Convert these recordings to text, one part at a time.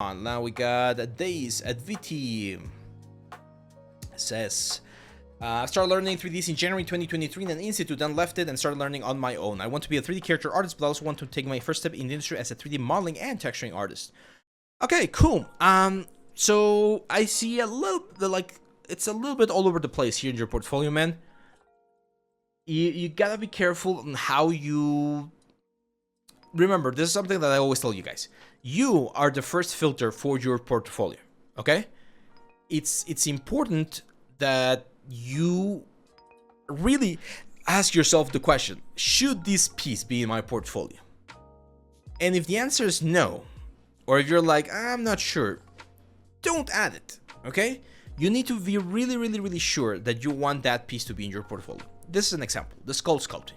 on. Now we got Daiz. Adweety says, I started learning 3Ds in January 2023 in an institute, then left it and started learning on my own. I want to be a 3D character artist, but I also want to take my first step in the industry as a 3D modeling and texturing artist. Okay, cool. So I see a little, it's a little bit all over the place here in your portfolio, man. You gotta be careful on how you... Remember, this is something that I always tell you guys. You are the first filter for your portfolio, okay? It's important that you really ask yourself the question, should this piece be in my portfolio? And if the answer is no, or if you're like, I'm not sure, don't add it, okay? You need to be really sure that you want that piece to be in your portfolio. This is an example, the skull sculpting.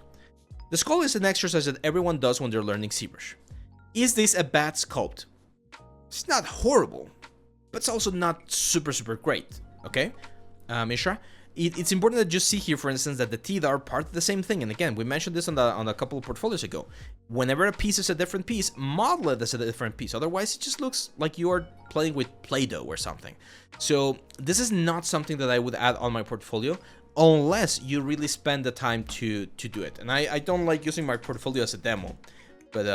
The skull is an exercise that everyone does when they're learning ZBrush. Is this a bad sculpt? It's not horrible, but it's also not super great, okay? Mishra, it's important that you see here, for instance, that the teeth are part of the same thing. And again, we mentioned this on a couple of portfolios ago. Whenever a piece is a different piece, model it as a different piece. Otherwise, it just looks like you are playing with Play-Doh or something. So this is not something that I would add on my portfolio unless you really spend the time to do it. And I don't like using my portfolio as a demo, but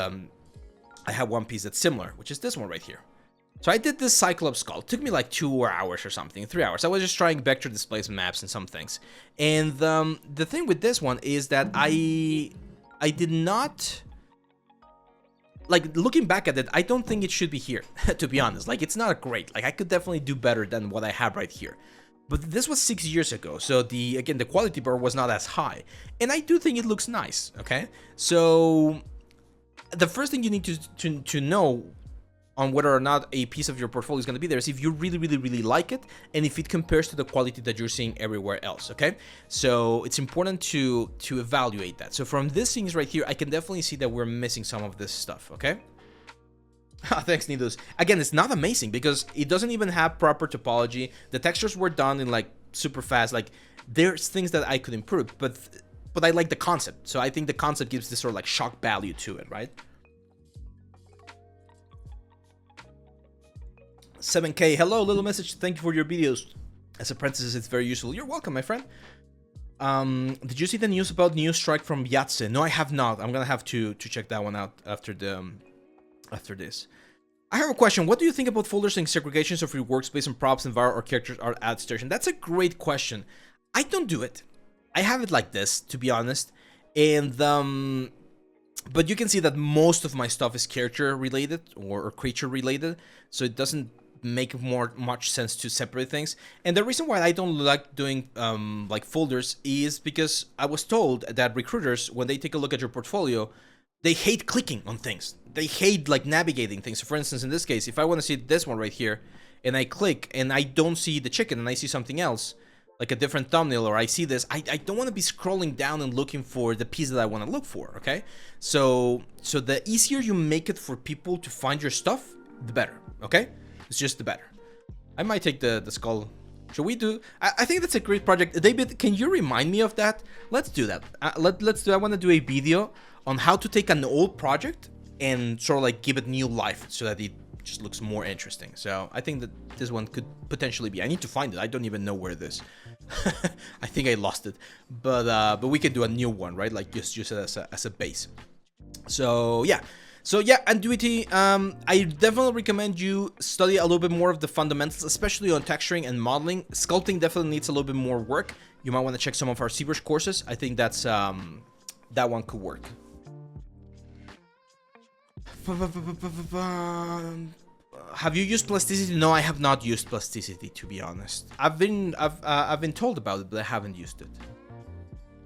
I have one piece that's similar, which is this one right here. So I did this Cyclops skull. It took me like 2 hours or something, 3 hours. I was just trying vector displacement maps and some things. And the thing with this one is that I did not... Like, looking back at it, I don't think it should be here, to be honest. Like, it's not great. Like, I could definitely do better than what I have right here. But this was 6 years ago, so again, the quality bar was not as high. And I do think it looks nice, okay? So, the first thing you need to know on whether or not a piece of your portfolio is going to be there is if you really like it, and if it compares to the quality that you're seeing everywhere else, okay? So it's important to evaluate that. So from these things right here, I can definitely see that we're missing some of this stuff, okay? Thanks, Nidus. Again, it's not amazing because it doesn't even have proper topology. The textures were done in like super fast. Like, there's things that I could improve, but I like the concept. So I think the concept gives this sort of like shock value to it, right? 7K, hello, little message. Thank you for your videos. As apprentices, it's very useful. You're welcome, my friend. Did you see the news about new strike from Yatse? No, I have not. I'm gonna have to check that one out after this. I have a question. What do you think about folders and segregations of your workspace and props, environment, or characters art add station? That's a great question. I don't do it. I have it like this, to be honest. And but you can see that most of my stuff is character related or creature related, so it doesn't make much sense to separate things. And the reason why I don't like doing like folders is because I was told that recruiters, when they take a look at your portfolio, they hate clicking on things. They hate like navigating things. So for instance, in this case, if I want to see this one right here and I click and I don't see the chicken and I see something else, like a different thumbnail, or I see this, I don't want to be scrolling down and looking for the piece that I want to look for, okay? So the easier you make it for people to find your stuff, the better, okay? It's just the better. I might take the skull. Should we do... I think that's a great project. David, can you remind me of that? Let's do that. Let's do... I want to do a video on how to take an old project and sort of like give it new life so that it just looks more interesting. So I think that this one could potentially be... I need to find it. I don't even know where it is. I think I lost it. But we can do a new one, right? Like just use it as a base. So yeah. So yeah, Adweety, I definitely recommend you study a little bit more of the fundamentals, especially on texturing and modeling. Sculpting definitely needs a little bit more work. You might want to check some of our ZBrush courses. I think that's that one could work. Have you used plasticity? No, I have not used plasticity, to be honest. I've been told about it, but I haven't used it.